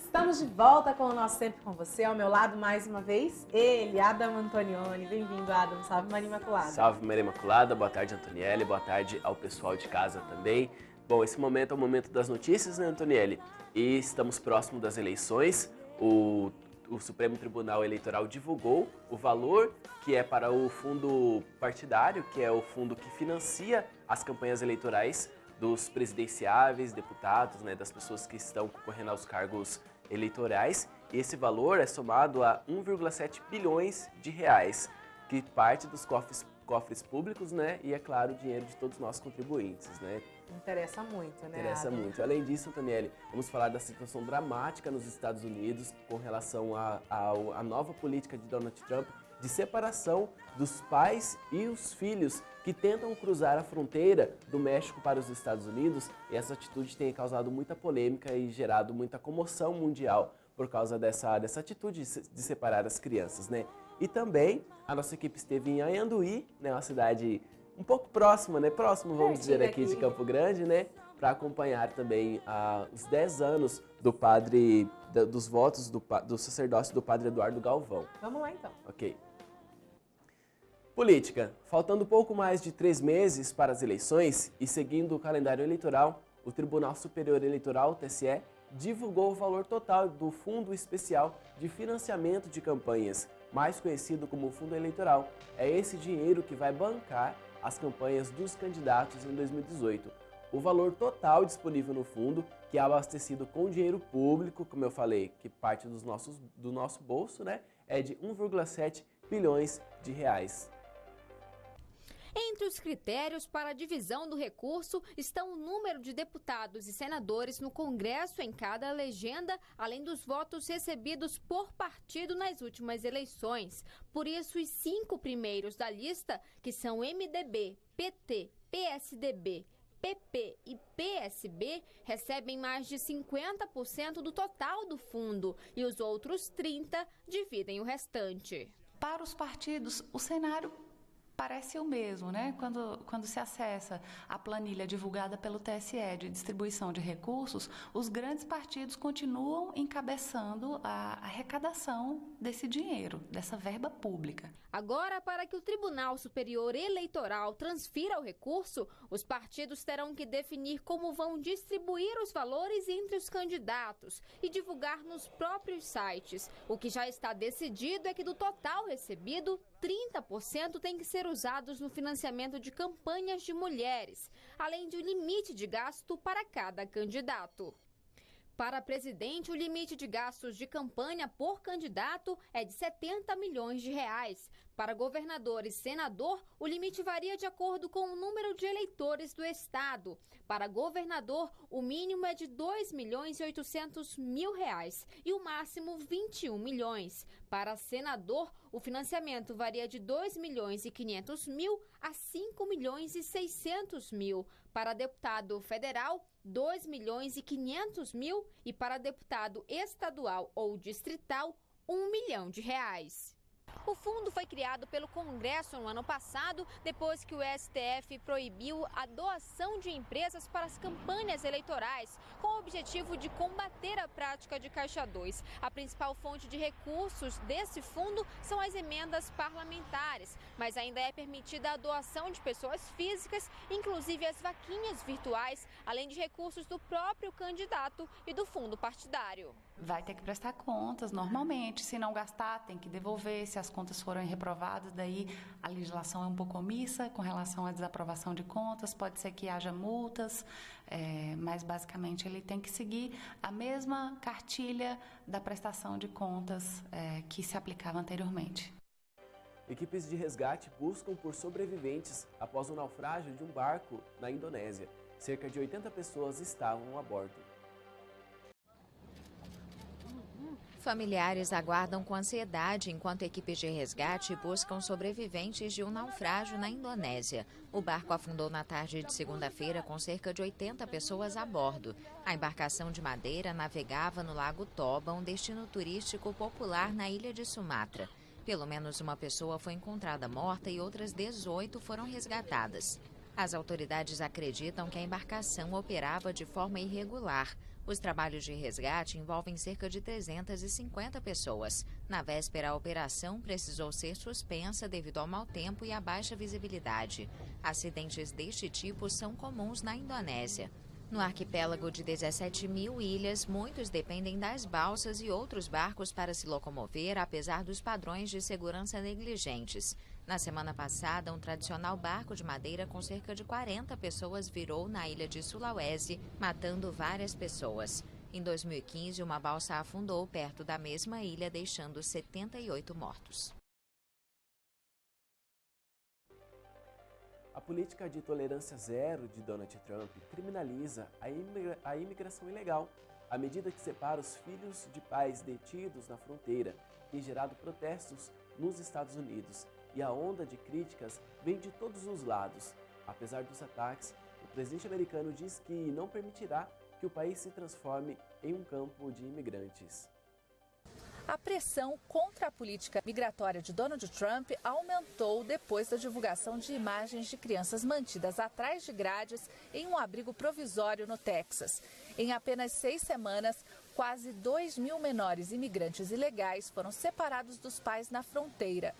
Estamos de volta com o nosso Sempre com Você. Ao meu lado, mais uma vez, ele, Adam Antonioni. Bem-vindo, Adam. Salve, Maria Imaculada. Salve, Maria Imaculada. Boa tarde, Antonielli. Boa tarde ao pessoal de casa também. Bom, esse momento é o momento das notícias, né, Antonielli? E estamos próximo das eleições. O Supremo Tribunal Eleitoral divulgou o valor que é para o fundo partidário, que é o fundo que financia as campanhas eleitorais dos presidenciáveis, deputados, né, das pessoas que estão concorrendo aos cargos eleitorais. E esse valor é somado a 1,7 bilhões de reais, que parte dos cofres públicos, né, e, é claro, o dinheiro de todos nós contribuintes, né? Interessa muito, né? Interessa muito. Além disso, Antonielli, vamos falar da situação dramática nos Estados Unidos com relação à nova política de Donald Trump de separação dos pais e os filhos que tentam cruzar a fronteira do México para os Estados Unidos. E essa atitude tem causado muita polêmica e gerado muita comoção mundial por causa dessa atitude de separar as crianças, né? E também a nossa equipe esteve em Anhanduí, né, uma cidade um pouco próxima, né? Próximo, vamos dizer, aqui de Campo Grande, né? Para acompanhar também os 10 anos dos votos do sacerdócio do padre Eduardo Galvão. Vamos lá, então. Ok. Política. Faltando pouco mais de 3 meses para as eleições e seguindo o calendário eleitoral, o Tribunal Superior Eleitoral, TSE, divulgou o valor total do Fundo Especial de Financiamento de Campanhas, mais conhecido como Fundo Eleitoral. É esse dinheiro que vai bancar as campanhas dos candidatos em 2018. O valor total disponível no fundo, que é abastecido com dinheiro público, como eu falei, que parte do nosso bolso, né, é de 1,7 bilhões de reais. Entre os critérios para a divisão do recurso estão o número de deputados e senadores no Congresso em cada legenda, além dos votos recebidos por partido nas últimas eleições. Por isso, os 5 primeiros da lista, que são MDB, PT, PSDB, PP e PSB, recebem mais de 50% do total do fundo e os outros 30% dividem o restante. Para os partidos, o cenário parece o mesmo, né? Quando se acessa a planilha divulgada pelo TSE de distribuição de recursos, os grandes partidos continuam encabeçando a arrecadação desse dinheiro, dessa verba pública. Agora, para que o Tribunal Superior Eleitoral transfira o recurso, os partidos terão que definir como vão distribuir os valores entre os candidatos e divulgar nos próprios sites. O que já está decidido é que do total recebido, 30% tem que ser usados no financiamento de campanhas de mulheres, além de um limite de gasto para cada candidato. Para presidente, o limite de gastos de campanha por candidato é de 70 milhões de reais. Para governador e senador, o limite varia de acordo com o número de eleitores do estado. Para governador, o mínimo é de 2.800.000 reais e o máximo 21 milhões. Para senador, o financiamento varia de 2.500.000 a 5.600.000. Para deputado federal, 2.500.000 e para deputado estadual ou distrital, 1 milhão de reais. O fundo foi criado pelo Congresso no ano passado, depois que o STF proibiu a doação de empresas para as campanhas eleitorais, com o objetivo de combater a prática de Caixa 2. A principal fonte de recursos desse fundo são as emendas parlamentares, mas ainda é permitida a doação de pessoas físicas, inclusive as vaquinhas virtuais, além de recursos do próprio candidato e do fundo partidário. Vai ter que prestar contas normalmente, se não gastar tem que devolver, se as contas forem reprovadas, daí a legislação é um pouco omissa com relação à desaprovação de contas, pode ser que haja multas, mas basicamente ele tem que seguir a mesma cartilha da prestação de contas que se aplicava anteriormente. Equipes de resgate buscam por sobreviventes após o naufrágio de um barco na Indonésia. Cerca de 80 pessoas estavam a bordo. Familiares aguardam com ansiedade enquanto equipes de resgate buscam sobreviventes de um naufrágio na Indonésia. O barco afundou na tarde de segunda-feira com cerca de 80 pessoas a bordo. A embarcação de madeira navegava no Lago Toba, um destino turístico popular na ilha de Sumatra. Pelo menos uma pessoa foi encontrada morta e outras 18 foram resgatadas. As autoridades acreditam que a embarcação operava de forma irregular. Os trabalhos de resgate envolvem cerca de 350 pessoas. Na véspera, a operação precisou ser suspensa devido ao mau tempo e à baixa visibilidade. Acidentes deste tipo são comuns na Indonésia. No arquipélago de 17 mil ilhas, muitos dependem das balsas e outros barcos para se locomover, apesar dos padrões de segurança negligentes. Na semana passada, um tradicional barco de madeira com cerca de 40 pessoas virou na ilha de Sulawesi, matando várias pessoas. Em 2015, uma balsa afundou perto da mesma ilha, deixando 78 mortos. A política de tolerância zero de Donald Trump criminaliza a imigração ilegal. A medida que separa os filhos de pais detidos na fronteira tem gerado protestos nos Estados Unidos e a onda de críticas vem de todos os lados. Apesar dos ataques, o presidente americano diz que não permitirá que o país se transforme em um campo de imigrantes. A pressão contra a política migratória de Donald Trump aumentou depois da divulgação de imagens de crianças mantidas atrás de grades em um abrigo provisório no Texas. Em apenas 6 semanas, quase 2 mil menores imigrantes ilegais foram separados dos pais na fronteira.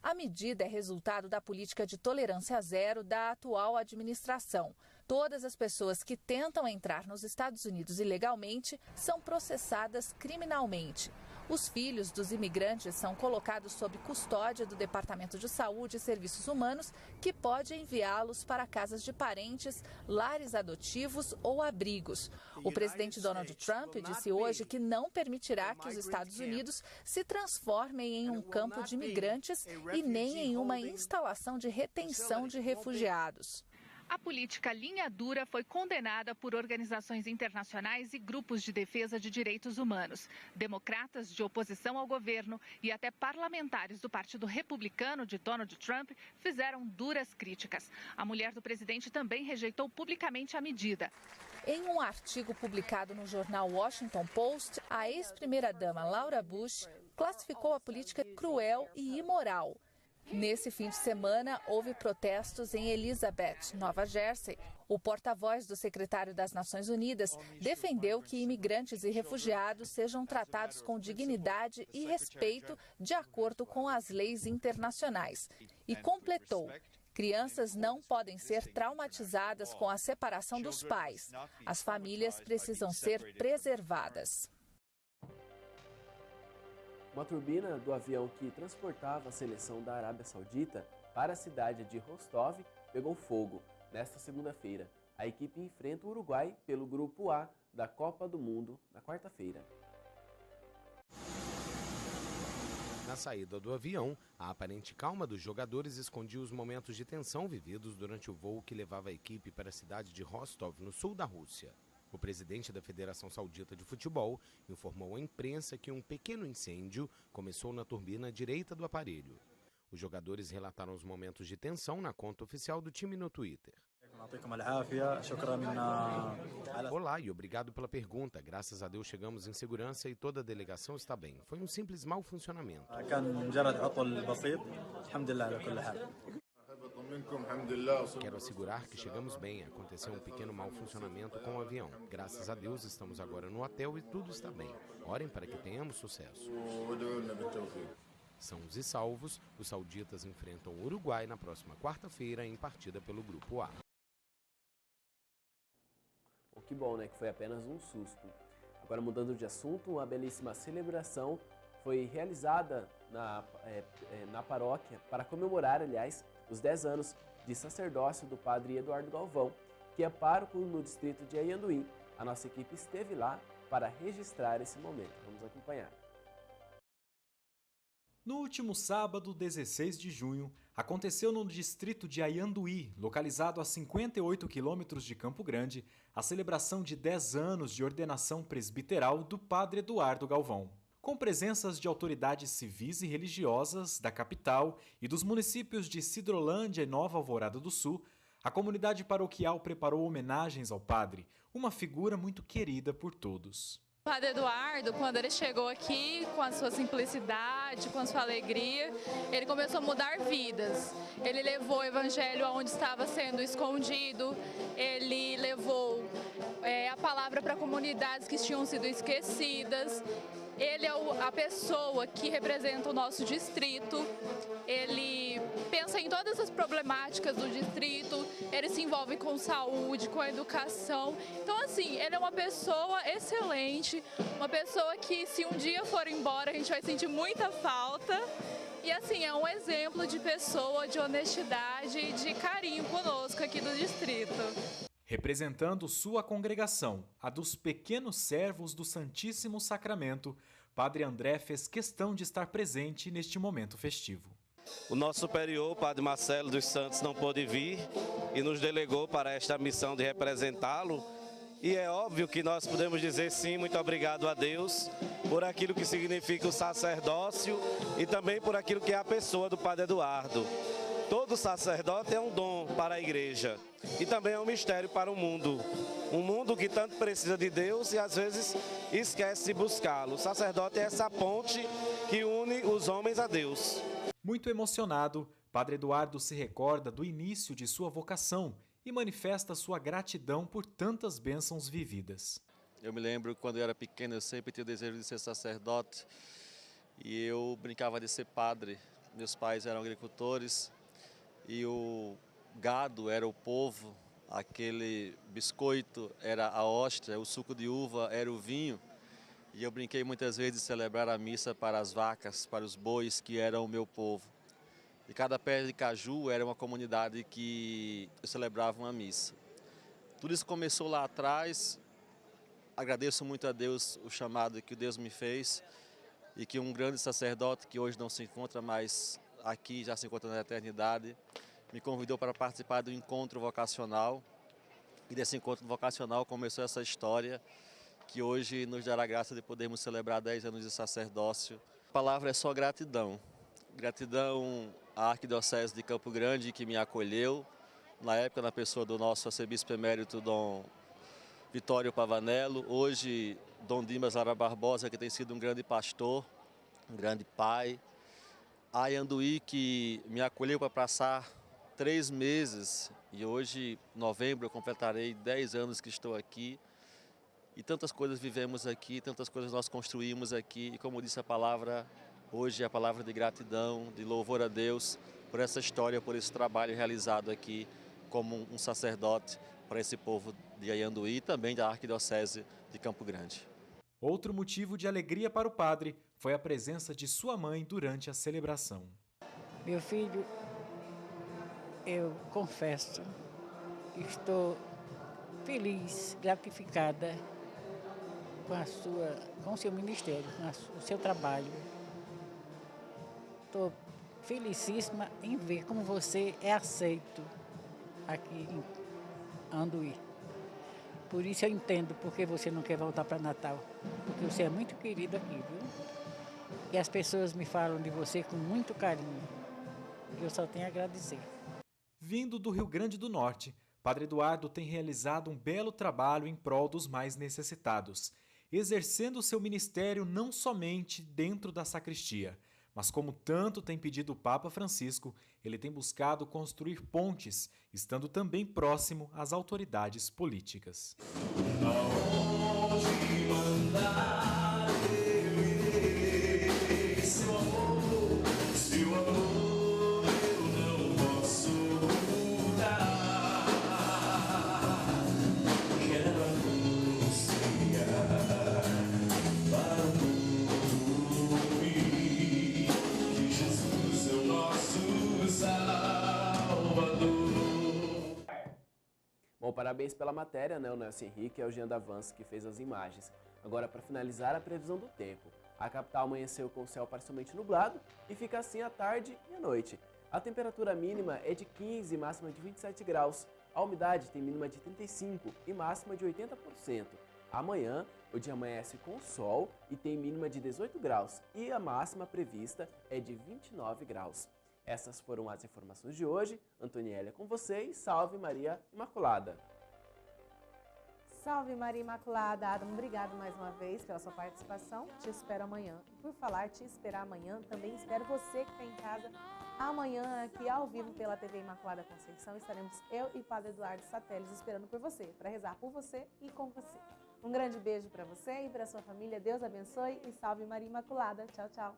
A medida é resultado da política de tolerância zero da atual administração. Todas as pessoas que tentam entrar nos Estados Unidos ilegalmente são processadas criminalmente. Os filhos dos imigrantes são colocados sob custódia do Departamento de Saúde e Serviços Humanos, que pode enviá-los para casas de parentes, lares adotivos ou abrigos. O presidente Donald Trump disse hoje que não permitirá que os Estados Unidos se transformem em um campo de imigrantes e nem em uma instalação de retenção de refugiados. A política linha dura foi condenada por organizações internacionais e grupos de defesa de direitos humanos. Democratas de oposição ao governo e até parlamentares do Partido Republicano de Donald Trump fizeram duras críticas. A mulher do presidente também rejeitou publicamente a medida. Em um artigo publicado no jornal Washington Post, a ex-primeira-dama Laura Bush classificou a política cruel e imoral. Nesse fim de semana, houve protestos em Elizabeth, Nova Jersey. O porta-voz do secretário das Nações Unidas defendeu que imigrantes e refugiados sejam tratados com dignidade e respeito de acordo com as leis internacionais. E completou: crianças não podem ser traumatizadas com a separação dos pais. As famílias precisam ser preservadas. Uma turbina do avião que transportava a seleção da Arábia Saudita para a cidade de Rostov pegou fogo. Nesta segunda-feira, a equipe enfrenta o Uruguai pelo Grupo A da Copa do Mundo na quarta-feira. Na saída do avião, a aparente calma dos jogadores escondia os momentos de tensão vividos durante o voo que levava a equipe para a cidade de Rostov, no sul da Rússia. O presidente da Federação Saudita de Futebol informou à imprensa que um pequeno incêndio começou na turbina direita do aparelho. Os jogadores relataram os momentos de tensão na conta oficial do time no Twitter. Olá e obrigado pela pergunta. Graças a Deus chegamos em segurança e toda a delegação está bem. Foi um simples mau funcionamento. Quero assegurar que chegamos bem. Aconteceu um pequeno mau funcionamento com o avião. Graças a Deus estamos agora no hotel e tudo está bem. Orem para que tenhamos sucesso. Sãos e salvos, os sauditas enfrentam o Uruguai na próxima quarta-feira em partida pelo Grupo A. Que bom, né? Que foi apenas um susto. Agora, mudando de assunto, uma belíssima celebração foi realizada na paróquia para comemorar, aliás, os 10 anos de sacerdócio do padre Eduardo Galvão, que é pároco no distrito de Ayanduí. A nossa equipe esteve lá para registrar esse momento. Vamos acompanhar. No último sábado, 16 de junho, aconteceu no distrito de Ayanduí, localizado a 58 quilômetros de Campo Grande, a celebração de 10 anos de ordenação presbiteral do padre Eduardo Galvão. Com presenças de autoridades civis e religiosas da capital e dos municípios de Sidrolândia e Nova Alvorada do Sul, a comunidade paroquial preparou homenagens ao padre, uma figura muito querida por todos. O Padre Eduardo, quando ele chegou aqui, com a sua simplicidade, com a sua alegria, ele começou a mudar vidas. Ele levou o evangelho aonde estava sendo escondido, ele levou a palavra para comunidades que tinham sido esquecidas. Ele é a pessoa que representa o nosso distrito, ele pensa em todas as problemáticas do distrito, ele se envolve com saúde, com educação. Então, assim, ele é uma pessoa excelente, uma pessoa que, se um dia for embora, a gente vai sentir muita falta. E, assim, é um exemplo de pessoa, de honestidade e de carinho conosco aqui do distrito. Representando sua congregação, a dos pequenos servos do Santíssimo Sacramento, Padre André fez questão de estar presente neste momento festivo. O nosso superior, Padre Marcelo dos Santos, não pôde vir e nos delegou para esta missão de representá-lo. E é óbvio que nós podemos dizer sim, muito obrigado a Deus por aquilo que significa o sacerdócio e também por aquilo que é a pessoa do Padre Eduardo. Todo sacerdote é um dom para a igreja e também é um mistério para o mundo. Um mundo que tanto precisa de Deus e às vezes esquece de buscá-lo. O sacerdote é essa ponte que une os homens a Deus. Muito emocionado, Padre Eduardo se recorda do início de sua vocação e manifesta sua gratidão por tantas bênçãos vividas. Eu me lembro quando eu era pequeno, eu sempre tinha o desejo de ser sacerdote e eu brincava de ser padre. Meus pais eram agricultores. E o gado era o povo, aquele biscoito era a hóstia, o suco de uva era o vinho. E eu brinquei muitas vezes de celebrar a missa para as vacas, para os bois que eram o meu povo. E cada pé de caju era uma comunidade que eu celebrava uma missa. Tudo isso começou lá atrás. Agradeço muito a Deus o chamado que Deus me fez e que um grande sacerdote que hoje não se encontra mais aqui, já se encontra na eternidade, me convidou para participar do encontro vocacional. E desse encontro vocacional começou essa história que hoje nos dará a graça de podermos celebrar 10 anos de sacerdócio. A palavra é só gratidão. Gratidão à Arquidiocese de Campo Grande, que me acolheu, na época na pessoa do nosso arcebispo emérito, Dom Vitório Pavanello. Hoje, Dom Dimas Lara Barbosa, que tem sido um grande pastor, um grande pai. A Ianduí, que me acolheu para passar 3 meses e hoje, em novembro, eu completarei 10 anos que estou aqui. E tantas coisas vivemos aqui, tantas coisas nós construímos aqui. E como disse a palavra, hoje é a palavra de gratidão, de louvor a Deus por essa história, por esse trabalho realizado aqui como um sacerdote para esse povo de Ianduí e também da Arquidiocese de Campo Grande. Outro motivo de alegria para o padre foi a presença de sua mãe durante a celebração. Meu filho, eu confesso, estou feliz, gratificada com o seu ministério, com o seu trabalho. Estou felicíssima em ver como você é aceito aqui em Anduí. Por isso eu entendo porque você não quer voltar para Natal, porque você é muito querido aqui, viu? E as pessoas me falam de você com muito carinho. Eu só tenho a agradecer. Vindo do Rio Grande do Norte, Padre Eduardo tem realizado um belo trabalho em prol dos mais necessitados, exercendo seu ministério não somente dentro da sacristia, mas como tanto tem pedido o Papa Francisco, ele tem buscado construir pontes, estando também próximo às autoridades políticas. Bom, parabéns pela matéria, né? O Nelson Henrique e o Jean Davance que fez as imagens. Agora, para finalizar, a previsão do tempo. A capital amanheceu com o céu parcialmente nublado e fica assim à tarde e à noite. A temperatura mínima é de 15 e máxima de 27 graus. A umidade tem mínima de 35 e máxima de 80%. Amanhã, o dia amanhece com sol e tem mínima de 18 graus e a máxima prevista é de 29 graus. Essas foram as informações de hoje. Antoniela com vocês. Salve Maria Imaculada! Salve Maria Imaculada. Adam, obrigado mais uma vez pela sua participação. Te espero amanhã. E por falar te esperar amanhã, também espero você que está em casa. Amanhã, aqui ao vivo pela TV Imaculada Conceição, estaremos eu e Padre Eduardo Sateles esperando por você, para rezar por você e com você. Um grande beijo para você e para sua família. Deus abençoe e salve Maria Imaculada. Tchau, tchau.